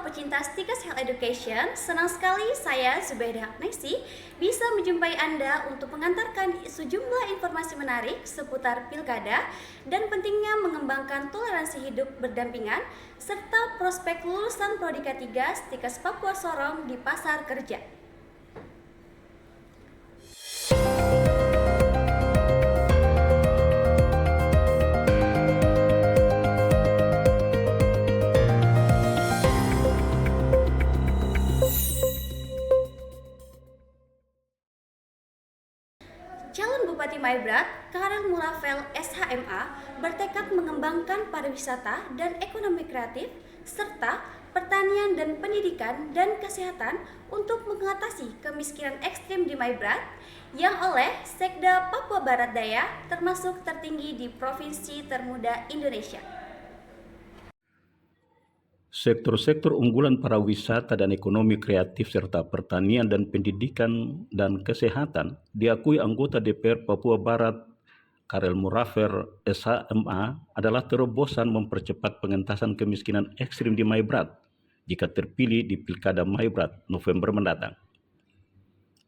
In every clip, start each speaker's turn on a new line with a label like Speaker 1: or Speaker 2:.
Speaker 1: pecinta Stikers Health Education, senang sekali saya Zubaida Agnesi bisa menjumpai Anda untuk mengantarkan sejumlah informasi menarik seputar pilkada dan pentingnya mengembangkan toleransi hidup berdampingan serta prospek lulusan Prodi K3 Stikers Papua Sorong di pasar kerja. Calon Bupati Maibrat, Karel Muravel SHMA, bertekad mengembangkan pariwisata dan ekonomi kreatif, serta pertanian dan pendidikan dan kesehatan untuk mengatasi kemiskinan ekstrim di Maibrat yang oleh Sekda Papua Barat Daya termasuk tertinggi di Provinsi Termuda Indonesia.
Speaker 2: Sektor-sektor unggulan pariwisata dan ekonomi kreatif serta pertanian dan pendidikan dan kesehatan diakui anggota DPR Papua Barat Karel Muraver SHMA adalah terobosan mempercepat pengentasan kemiskinan ekstrim di Maibrat jika terpilih di Pilkada Maibrat November mendatang.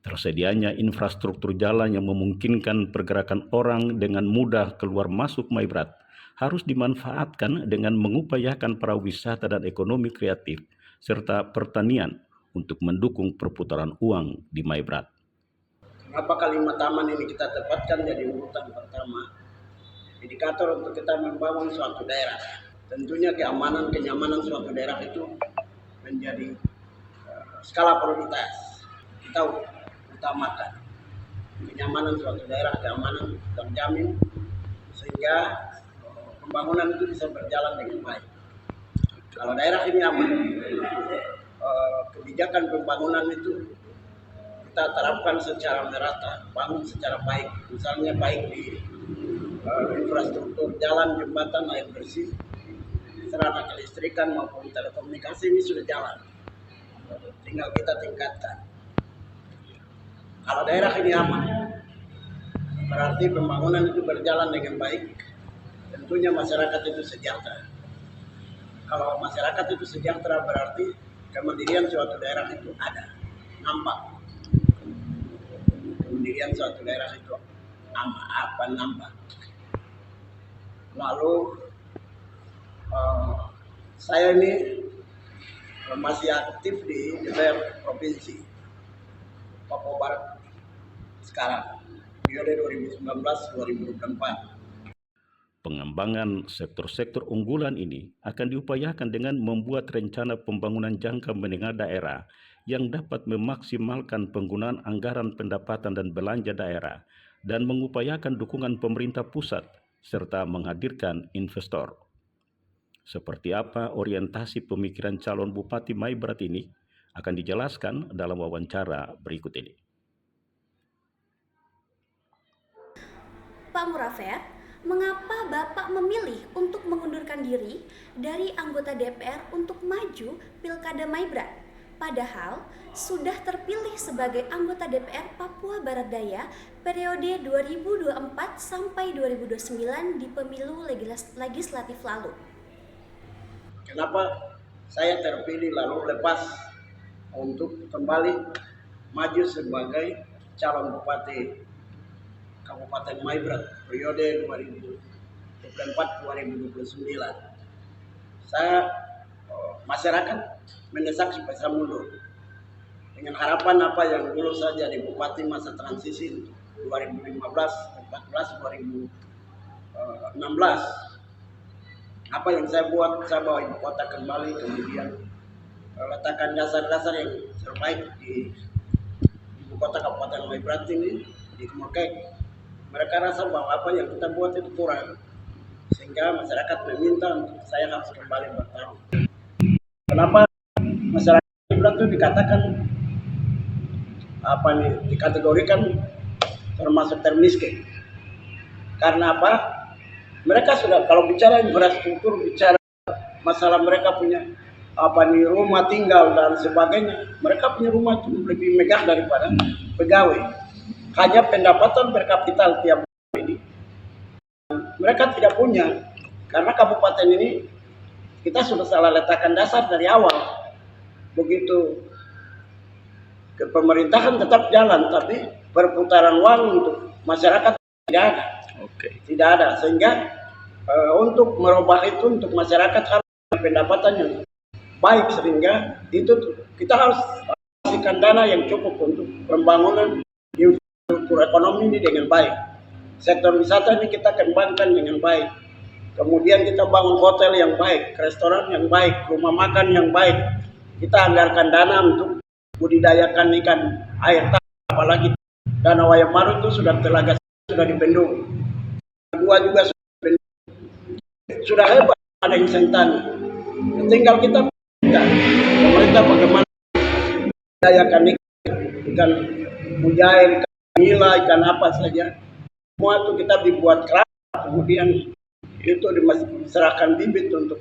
Speaker 2: Tersedianya infrastruktur jalan yang memungkinkan pergerakan orang dengan mudah keluar masuk Maibrat harus dimanfaatkan dengan mengupayakan pariwisata dan ekonomi kreatif serta pertanian untuk mendukung perputaran uang di Maibrat.
Speaker 3: Kenapa kalimat taman ini kita tempatkan jadi urutan pertama? Indikator untuk kita membangun suatu daerah. Tentunya kenyamanan suatu daerah itu menjadi skala prioritas. Kita utamakan kenyamanan suatu daerah, keamanan terjamin sehingga pembangunan itu bisa berjalan dengan baik. Kalau daerah ini aman, kebijakan pembangunan itu kita terapkan secara merata, bangun secara baik. Misalnya baik di infrastruktur jalan, jembatan, air bersih, sarana kelistrikan maupun telekomunikasi ini sudah jalan. Tinggal kita tingkatkan. Kalau daerah ini aman, berarti pembangunan itu berjalan dengan baik. Tentunya masyarakat itu sejahtera. Kalau masyarakat itu sejahtera berarti kemandirian suatu daerah itu ada, nampak. Kemandirian suatu daerah itu nampak. Lalu saya ini masih aktif di DPR Provinsi Papua Barat sekarang, periode 2019-2024.
Speaker 2: Pengembangan sektor-sektor unggulan ini akan diupayakan dengan membuat rencana pembangunan jangka menengah daerah yang dapat memaksimalkan penggunaan anggaran pendapatan dan belanja daerah dan mengupayakan dukungan pemerintah pusat serta menghadirkan investor. Seperti apa orientasi pemikiran calon Bupati Maibrat ini akan dijelaskan dalam wawancara berikut ini.
Speaker 1: Pak Muraver, mengapa Bapak memilih untuk mengundurkan diri dari anggota DPR untuk maju Pilkada Maibrat? Padahal sudah terpilih sebagai anggota DPR Papua Barat Daya periode 2024 sampai 2029 di pemilu legislatif lalu.
Speaker 3: Kenapa saya terpilih lalu lepas untuk kembali maju sebagai calon Bupati Kabupaten Maibrat periode 2024-2029. Masyarakat mendesak supaya saya mundur dengan harapan apa yang dulu saja di Bupati masa transisi 2015, 14, 2016. Apa yang saya buat, saya bawa ibu kota kembali, kemudian letakkan dasar-dasar yang terbaik di ibu kota Kabupaten Maibrat ini di Kemurkek. Mereka rasa bahwa apa yang kita buat itu kurang, sehingga masyarakat meminta untuk saya harus kembali bertarung. Kenapa masyarakat Maibrat itu dikatakan dikategorikan termasuk termiskin? Karena apa? Mereka sudah, kalau bicara infrastruktur, bicara masalah mereka punya rumah tinggal dan sebagainya, mereka punya rumah itu lebih megah daripada pegawai. Hanya pendapatan per kapita tiap bulan ini mereka tidak punya, karena kabupaten ini kita sudah salah letakkan dasar dari awal. begitu ke pemerintahan tetap jalan, tapi perputaran uang untuk masyarakat tidak ada. Tidak ada, sehingga untuk merubah itu untuk masyarakat harus ada pendapatan yang baik, sehingga itu kita harus kasihkan dana yang cukup untuk pembangunan infrastruktur ekonomi ini dengan baik. Sektor wisata ini kita kembangkan dengan baik. Kemudian kita bangun hotel yang baik, restoran yang baik, rumah makan yang baik. Kita anggarkan dana untuk budidayakan ikan air tawar, apalagi Danau Ayamaru itu sudah telaga sudah dibendung. Kedua juga sudah hebat ada yang sentani. Tinggal kita pemerintah bagaimana budidayakan ikan mujair, ikan nila, ikan apa saja. Semua itu kita dibuat keras, kemudian itu diserahkan bibit untuk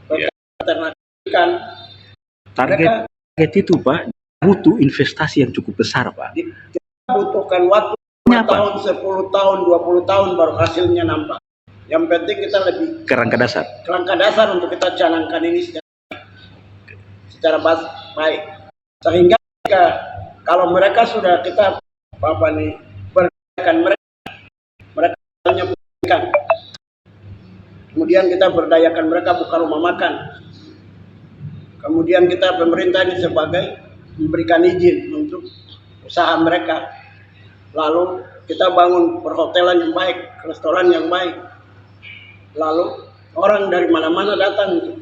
Speaker 3: peternak ikan.
Speaker 2: Target itu Pak butuh investasi yang cukup besar Pak.
Speaker 3: Kita butuhkan waktu 5 tahun, 10 tahun, 20 tahun baru hasilnya nampak. Yang penting kita lebih
Speaker 2: Kerangka dasar
Speaker 3: untuk kita canangkan ini secara baik. Sehingga kalau mereka sudah kita berdayakan mereka hanya ikan. Kemudian kita berdayakan mereka buka rumah makan. Kemudian kita pemerintah ini sebagai memberikan izin untuk usaha mereka. Lalu kita bangun perhotelan yang baik, restoran yang baik. Lalu orang dari mana-mana datang untuk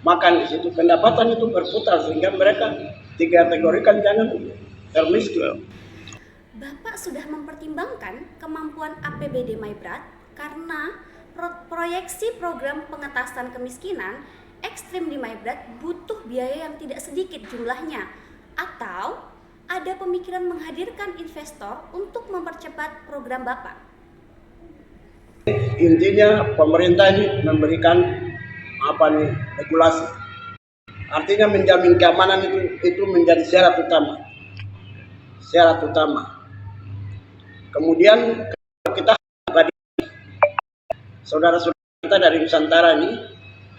Speaker 3: makan di situ. Pendapatan itu berputar sehingga mereka dikategorikan jangan termiskin.
Speaker 1: Bapak sudah mempertimbangkan kemampuan APBD Maibrat karena proyeksi program pengentasan kemiskinan ekstrim di Maibrat butuh biaya yang tidak sedikit jumlahnya, atau ada pemikiran menghadirkan investor untuk mempercepat program Bapak?
Speaker 3: Intinya pemerintah ini memberikan regulasi. Artinya menjamin keamanan itu menjadi syarat utama. Kemudian kita saudara-saudara kita dari Nusantara ini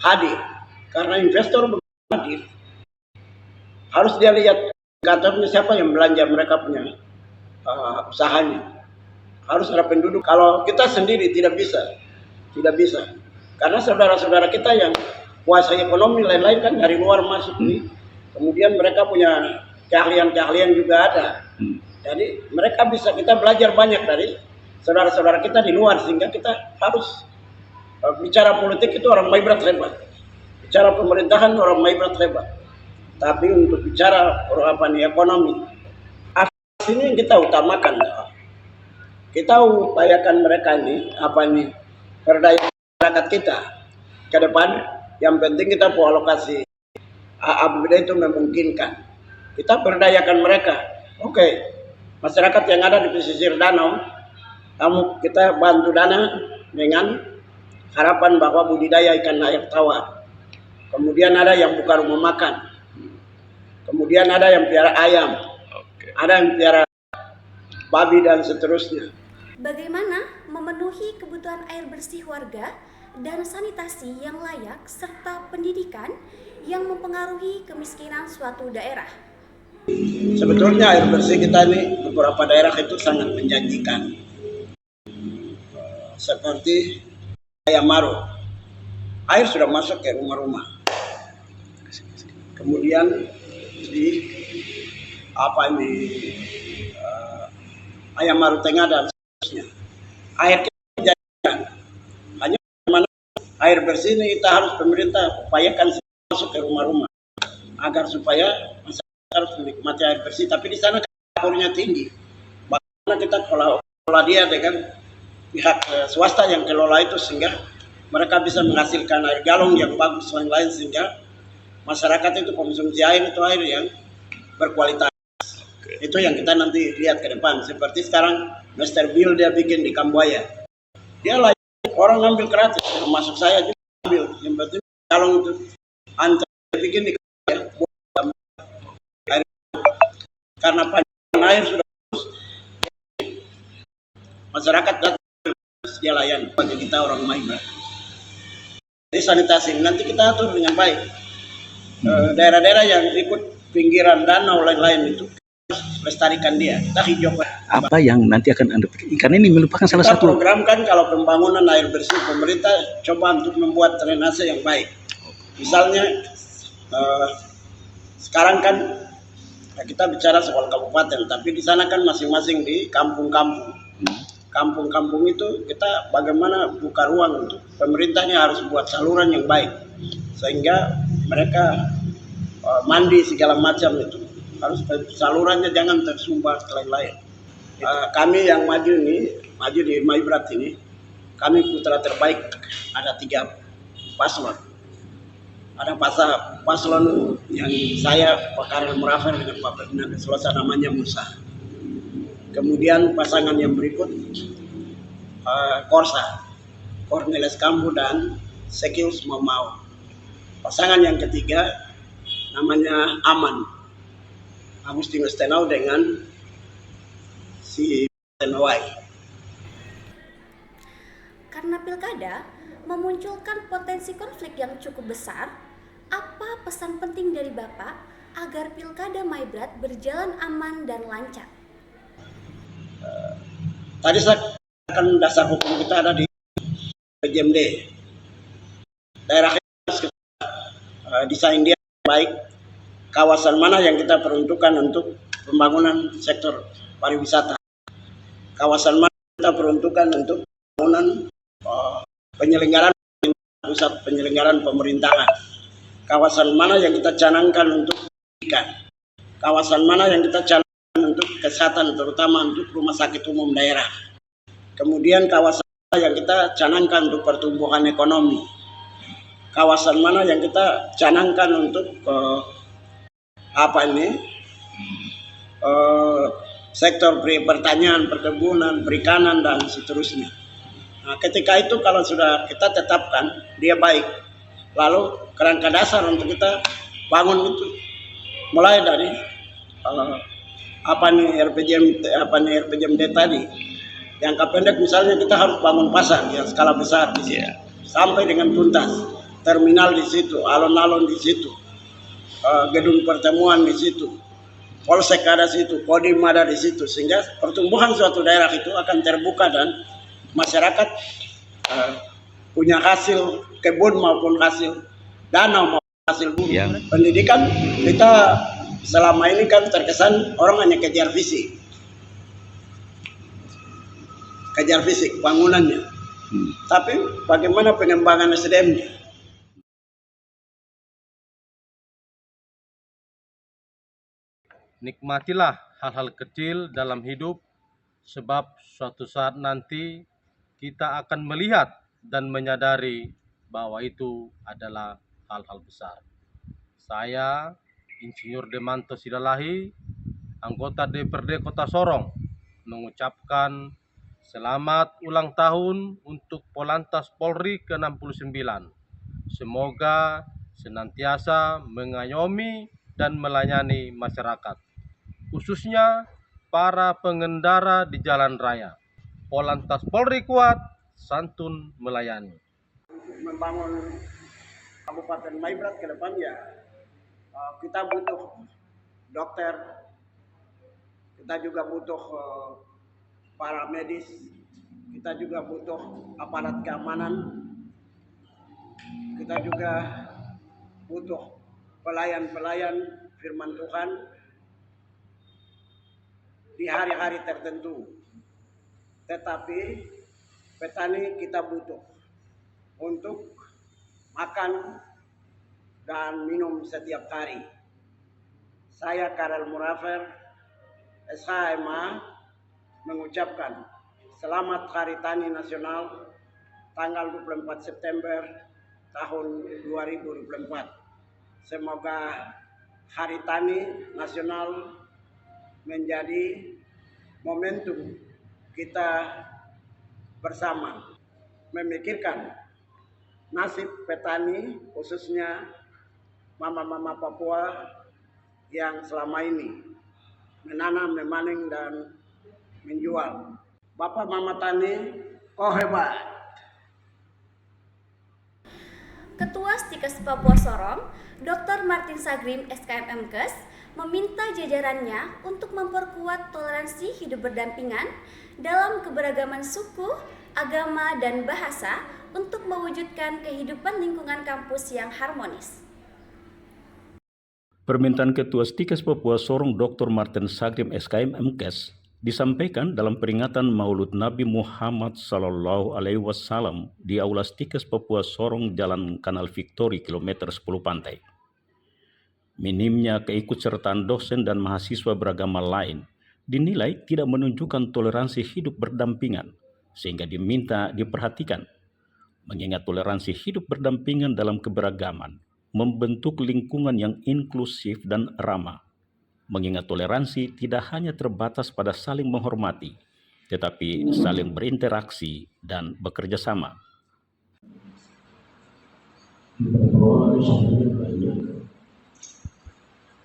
Speaker 3: hadir karena investor hadir. Harus dia lihat kantornya siapa yang belanja mereka punya usahanya. Harus ada penduduk. Kalau kita sendiri tidak bisa. Karena saudara-saudara kita yang kuasa ekonomi lain-lain kan dari luar masuk ini. Kemudian mereka punya keahlian juga ada. Jadi mereka kita belajar banyak dari saudara-saudara kita di luar, sehingga kita harus bicara politik itu orang Maibrat hebat. Bicara pemerintahan orang Maibrat hebat. Tapi untuk bicara ekonomi, ini yang kita utamakan. Kita upayakan mereka ini berdaya masyarakat kita ke depan. Yang penting kita alokasi APBD itu memungkinkan. Kita berdayakan mereka. Oke, masyarakat yang ada di pesisir danau, kita bantu dana dengan harapan bahwa budidaya ikan air tawar. Kemudian ada yang buka rumah makan. Kemudian ada yang piara ayam. Ada yang piara babi dan seterusnya.
Speaker 1: Bagaimana memenuhi kebutuhan air bersih warga dan sanitasi yang layak serta pendidikan yang mempengaruhi kemiskinan suatu daerah?
Speaker 3: Sebetulnya air bersih kita ini beberapa daerah itu sangat menjanjikan. Seperti Ayamaru, air sudah masuk ke rumah-rumah. Kemudian di Ayamaru Tengah dan seterusnya. Air kita menjanjikan. Hanya mana air bersih ini kita harus pemerintah upayakan masuk ke rumah-rumah agar supaya masyarakat harus menikmati air bersih. Tapi di sana dapurnya tinggi. Bagaimana kita kelola dia dengan pihak swasta yang kelola itu, sehingga mereka bisa menghasilkan air galon yang bagus dan lain, sehingga masyarakat itu konsumsi air itu air yang berkualitas. Itu yang kita nanti lihat ke depan. Seperti sekarang Mr. Bill dia bikin di Kambuaya. Dia layak orang ngambil gratis, termasuk saya juga ambil. Yang penting galon itu antar bikin di Kambuaya. Karena panjang air sudah bagus, masyarakat datang dia layan bagi kita orang Maibrat. Jadi sanitasi nanti kita atur dengan baik. daerah-daerah yang ikut pinggiran danau lain-lain itu lestarikan dia, kita hijaukan.
Speaker 2: Apa yang nanti akan Anda pikirkan? Karena ini merupakan salah
Speaker 3: Kita
Speaker 2: satu
Speaker 3: programkan kalau pembangunan air bersih, pemerintah coba untuk membuat drainase yang baik. Misalnya sekarang kan kita bicara soal kabupaten, tapi di sana kan masing-masing di kampung-kampung. Kampung-kampung itu kita bagaimana buka ruang untuk pemerintahnya harus buat saluran yang baik sehingga mereka mandi segala macam itu harus salurannya jangan tersumbat ke lain-lain. Kami yang maju di Maibrat ini, kami putra terbaik ada 3 paslon. Ada paslon yang saya Pak Karel Murafer dengan Pak Ferdinand Selasa namanya Musa. Kemudian pasangan yang berikut Korsa, Cornelis Kambu dan Sekius Momau. Pasangan yang ketiga namanya Aman, Agustinus Tenau dengan si Tenawai.
Speaker 1: Karena pilkada memunculkan potensi konflik yang cukup besar, apa pesan penting dari Bapak agar pilkada Maibrat berjalan aman dan lancar?
Speaker 3: Tadi saya akan dasar hukum kita ada di PJMD. Daerah desain dia baik, kawasan mana yang kita peruntukkan untuk pembangunan sektor pariwisata, kawasan mana kita peruntukkan untuk pembangunan penyelenggaraan pusat penyelenggaraan pemerintahan, kawasan mana yang kita canangkan untuk pendidikan, kawasan mana yang kita canangkan untuk kesehatan terutama untuk rumah sakit umum daerah, kemudian kawasan mana yang kita canangkan untuk pertumbuhan ekonomi, kawasan mana yang kita canangkan untuk sektor pertanian, perkebunan, perikanan dan seterusnya. Nah, ketika itu kalau sudah kita tetapkan dia baik, lalu kerangka dasar untuk kita bangun itu mulai dari RPJMD tadi. Jangka pendek misalnya kita harus bangun pasar yang skala besar di sini, sampai dengan tuntas, terminal di situ, alun-alun di situ, gedung pertemuan di situ, polsek ada di situ, kodim ada di situ, sehingga pertumbuhan suatu daerah itu akan terbuka dan masyarakat punya hasil kebun maupun hasil danau maupun hasil bumi. Pendidikan kita selama ini kan terkesan orang hanya kejar fisik bangunannya, tapi bagaimana pengembangan SDM-nya?
Speaker 4: Nikmatilah hal-hal kecil dalam hidup, sebab suatu saat nanti kita akan melihat dan menyadari bahwa itu adalah hal-hal besar. Saya, Insinyur Demanto Sidalahi, anggota DPRD Kota Sorong, mengucapkan selamat ulang tahun untuk Polantas Polri ke-69. Semoga senantiasa mengayomi dan melayani masyarakat, khususnya para pengendara di jalan raya. Polantas Polri kuat, santun melayani.
Speaker 3: Membangun Kabupaten Maibrat ke depan ya kita butuh dokter, kita juga butuh para medis, kita juga butuh aparat keamanan, kita juga butuh pelayan-pelayan firman Tuhan di hari-hari tertentu. Tetapi petani kita butuh untuk makan dan minum setiap hari. Saya Karel Murafer, SHMA, mengucapkan selamat Hari Tani Nasional tanggal 24 September tahun 2024. Semoga Hari Tani Nasional menjadi momentum kita bersama memikirkan nasib petani, khususnya mama-mama Papua yang selama ini menanam, memanen, dan menjual. Bapak Mama Tani, kau hebat.
Speaker 1: Ketua Stikes Papua Sorong, Dr. Martin Sagrim, SKM MKes, meminta jajarannya untuk memperkuat toleransi hidup berdampingan dalam keberagaman suku, agama, dan bahasa untuk mewujudkan kehidupan lingkungan kampus yang harmonis.
Speaker 2: Permintaan Ketua Stikes Papua Sorong Dr. Martin Sagrim, SKM MKes, disampaikan dalam peringatan Maulud Nabi Muhammad Sallallahu Alaihi Wasallam di Aula Stikes Papua Sorong, Jalan Kanal Victory, kilometer 10 Pantai. Minimnya keikutsertaan dosen dan mahasiswa beragama lain dinilai tidak menunjukkan toleransi hidup berdampingan, sehingga diminta diperhatikan. Mengingat toleransi hidup berdampingan dalam keberagaman membentuk lingkungan yang inklusif dan ramah. Mengingat toleransi tidak hanya terbatas pada saling menghormati, tetapi saling berinteraksi dan bekerja sama.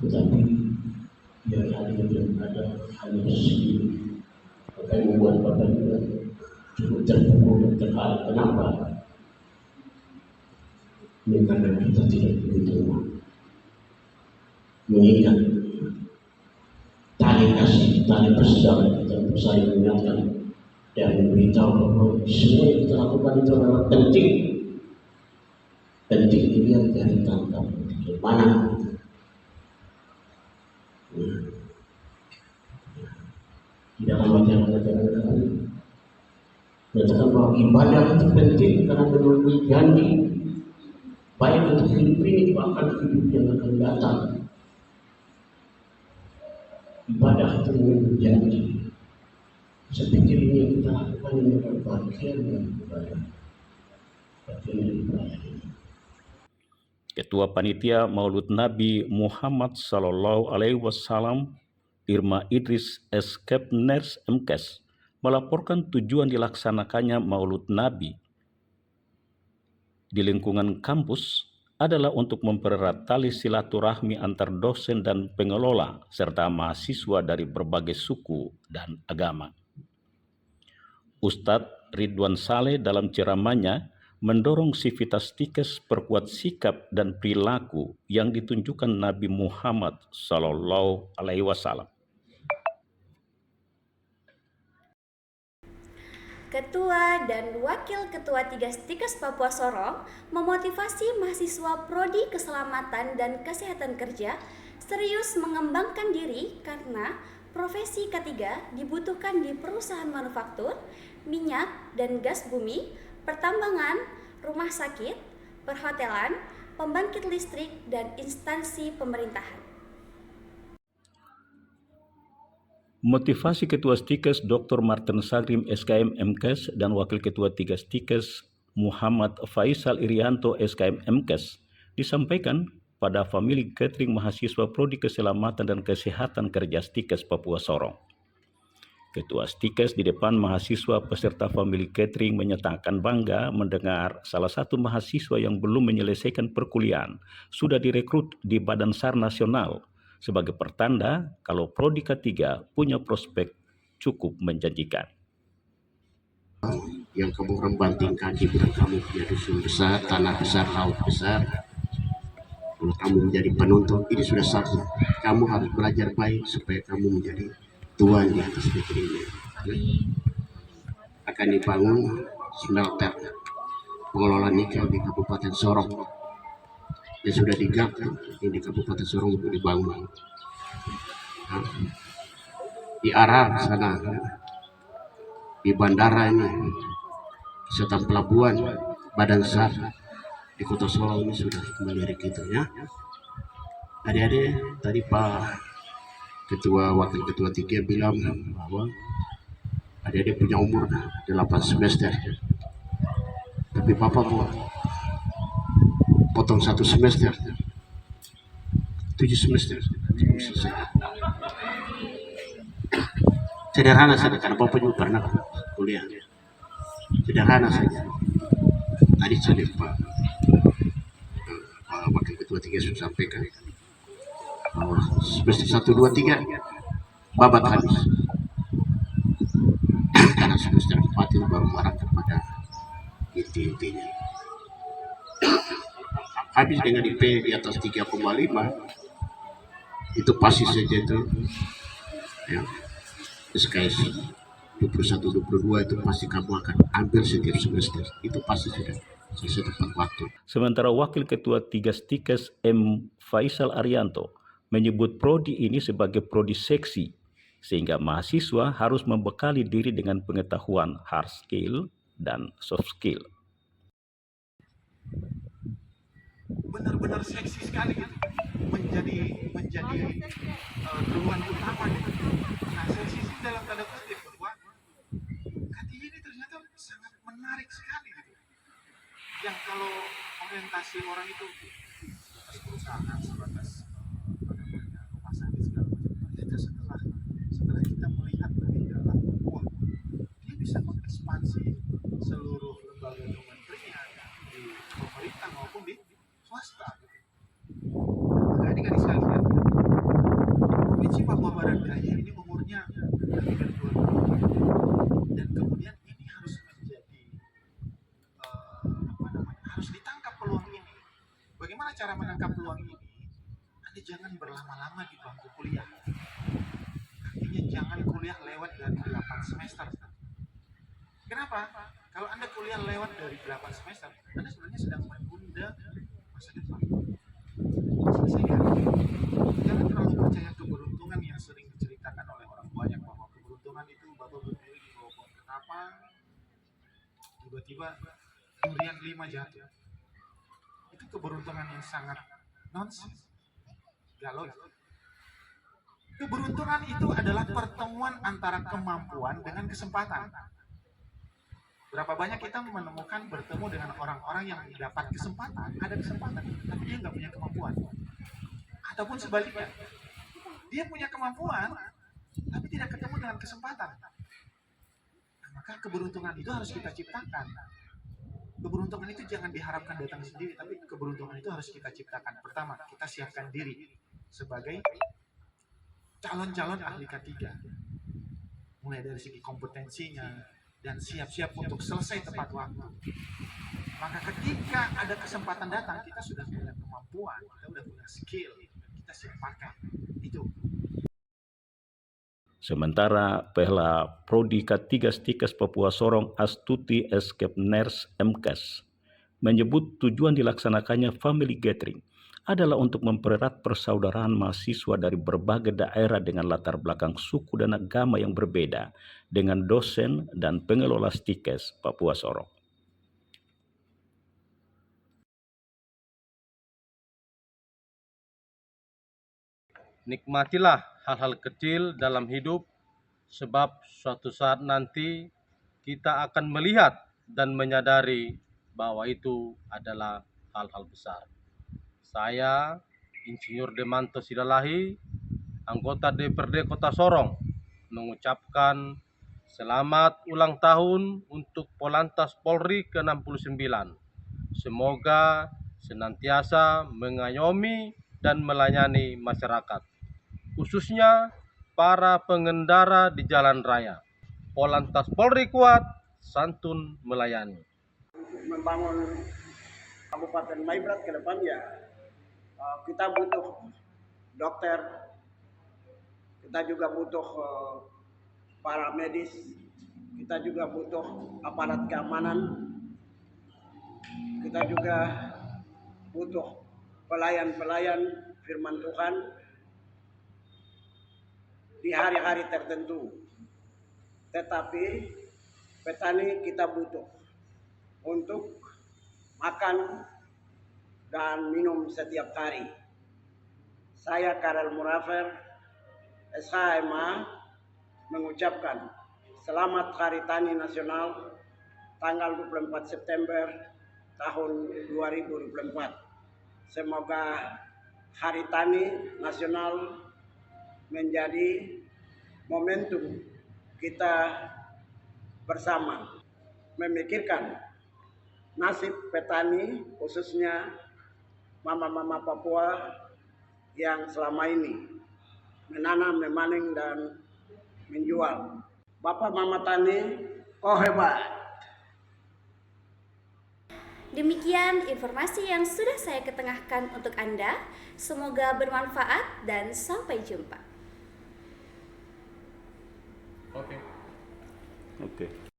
Speaker 5: Tetapi biar hari yang ada hanya segini, apa yang membuat Bapak juga cukup terpukul dan terharu. Kenapa? Ini karena kita tidak begitu mengikat tali kasih, tali persaudaraan kita untuk saling mengingatkan dan memberitahu bahwa semua yang kita lakukan itu adalah penting dilihat dari tangkap bagaimana di dalam ajaran-ajaran kami menyatakan bahwa ibadah itu penting karena menurut janji baik untuk hidup ini bahkan hidup yang akan datang. Ibadah itu menurut janji. Saya pikir ini yang kita lakukan ini adalah bagian dari ibadah. Bagian dari ibadah ini.
Speaker 2: Ketua Panitia Maulud Nabi Muhammad Sallallahu Alaihi Wasallam, Irma Idris Eskepners MKes, melaporkan tujuan dilaksanakannya Maulud Nabi di lingkungan kampus adalah untuk mempererat tali silaturahmi antar dosen dan pengelola serta mahasiswa dari berbagai suku dan agama. Ustadz Ridwan Saleh dalam ceramahnya mendorong sivitas Stikes perkuat sikap dan perilaku yang ditunjukkan Nabi Muhammad Sallallahu Alaihi Wasallam.
Speaker 1: Ketua dan Wakil Ketua 3 Stikes Papua Sorong memotivasi mahasiswa Prodi Keselamatan dan Kesehatan Kerja serius mengembangkan diri karena profesi K3 dibutuhkan di perusahaan manufaktur, minyak dan gas bumi, pertambangan, rumah sakit, perhotelan, pembangkit listrik, dan instansi pemerintahan.
Speaker 2: Motivasi Ketua Stikes Dr. Martin Sagrim, SKM MKes, dan Wakil Ketua 3 Stikes Muhammad Faisal Irianto, SKM MKes, disampaikan pada Family Catering Mahasiswa Prodi Keselamatan dan Kesehatan Kerja Stikes Papua Sorong. Ketua Stikes di depan mahasiswa peserta Family Catering menyatakan bangga mendengar salah satu mahasiswa yang belum menyelesaikan perkuliahan sudah direkrut di Badan SAR Nasional sebagai pertanda kalau Prodi K3 punya prospek cukup menjanjikan.
Speaker 5: Yang kamu rembantingkan di bidang kamu punya dusun besar, tanah besar, laut besar. Kalau kamu menjadi penuntut, ini sudah satu. Kamu harus belajar baik supaya kamu menjadi tuan di atas negeri ini. Akan dibangun smelter pengelola nikel di Kabupaten Sorong. Yang sudah digarap di Kabupaten Sorong untuk dibangun. Di arah sana, di bandara ini, serta pelabuhan Badan SAR di Kota Sorong ini sudah melirik itu ya. Adik-adik, tadi Pak Ketua Wakil Ketua 3 bilang bahwa adik-adik punya umur 8 semester. Tapi Bapak potong 1 semester, 7 semester. Sederhana saja, karena Bapak juga pernah kuliah. Sederhana saja. Tadi saya Pak Wakil Ketua 3 sudah sampaikan bahwa semester 1, 2, 3 babat habis. Karena semester 4 itu baru marah kepada inti-intinya. habis dengan IP di atas 3,5 itu pasti saja itu ya SKS 21-22 itu pasti kamu akan ambil setiap semester, itu pasti sudah selesai tepat waktu.
Speaker 2: Sementara Wakil Ketua Tigas-Tikes M. Faisal Arianto menyebut prodi ini sebagai prodi seksi, sehingga mahasiswa harus membekali diri dengan pengetahuan hard skill dan soft skill.
Speaker 6: Benar-benar seksi sekali gitu. menjadi keluhan utama gitu. Nah, seksi sih dalam tanda kutip bahwa KTI ini ternyata sangat menarik sekali gitu. Yang kalau orientasi orang itu sebatas perusahaan, sebatas rumah sakit segala macam. Ternyata setelah kita melihat dari dalam, wah, dia bisa mengekspansi seluruh lembaga kementerian di pemerintah maupun di swasta. Maka adik-adik sekalian, Provinsi Papua Barat Daya ini umurnya lebih dari 2000 dan kemudian ini harus menjadi harus ditangkap peluang ini. Bagaimana cara menangkap peluang ini? Anda jangan berlama-lama di bangku kuliah. Artinya jangan kuliah lewat dari 8 semester. Kenapa? Kalau Anda kuliah lewat dari 8 semester, Anda sebenarnya sedang menunda masa depan. Selesaikan. Jangan terlalu percaya keberuntungan yang sering diceritakan oleh orang banyak bahwa keberuntungan itu Bapak berdiri di bawah pohon ketapang, tiba-tiba durian 5 jatuh. Itu keberuntungan yang sangat nonsens. Galau. Keberuntungan itu adalah pertemuan antara kemampuan dengan kesempatan. Berapa banyak kita menemukan bertemu dengan orang-orang yang dapat kesempatan, ada kesempatan, tapi dia nggak punya kemampuan. Ataupun sebaliknya, dia punya kemampuan, tapi tidak ketemu dengan kesempatan. Nah, maka keberuntungan itu harus kita ciptakan. Keberuntungan itu jangan diharapkan datang sendiri, tapi keberuntungan itu harus kita ciptakan. Pertama, kita siapkan diri sebagai calon-calon ahli K3. Mulai dari segi kompetensinya, dan siap-siap untuk selesai tepat waktu. Maka ketika ada kesempatan datang, kita sudah punya kemampuan, kita sudah punya skill, kita siap pakai. Itu.
Speaker 2: Sementara Pehla Prodi Tigas-Tikes Papua Sorong Astuti Eskepners MKes menyebut tujuan dilaksanakannya family gathering adalah untuk mempererat persaudaraan mahasiswa dari berbagai daerah dengan latar belakang suku dan agama yang berbeda dengan dosen dan pengelola Stikes Papua Sorong.
Speaker 4: Nikmatilah hal-hal kecil dalam hidup, sebab suatu saat nanti kita akan melihat dan menyadari bahwa itu adalah hal-hal besar. Saya, Insinyur Demanto Sidalahi, anggota DPRD Kota Sorong, mengucapkan selamat ulang tahun untuk Polantas Polri ke-69. Semoga senantiasa mengayomi dan melayani masyarakat, khususnya para pengendara di jalan raya. Polantas Polri kuat, santun melayani.
Speaker 3: Membangun Kabupaten Maibrat ke depan ya, kita butuh dokter, kita juga butuh para medis, kita juga butuh aparat keamanan, kita juga butuh pelayan-pelayan firman Tuhan di hari-hari tertentu. Tetapi petani kita butuh untuk makan dan minum setiap hari. Saya Karel Murafer, SHMA, mengucapkan selamat Hari Tani Nasional tanggal 24 September tahun 2024. Semoga Hari Tani Nasional menjadi momentum kita bersama memikirkan nasib petani, khususnya mama-mama Papua yang selama ini menanam, memanen, dan menjual. Bapak Mama Tani, kau hebat.
Speaker 1: Demikian informasi yang sudah saya ketengahkan untuk Anda. Semoga bermanfaat dan sampai jumpa.
Speaker 2: Oke.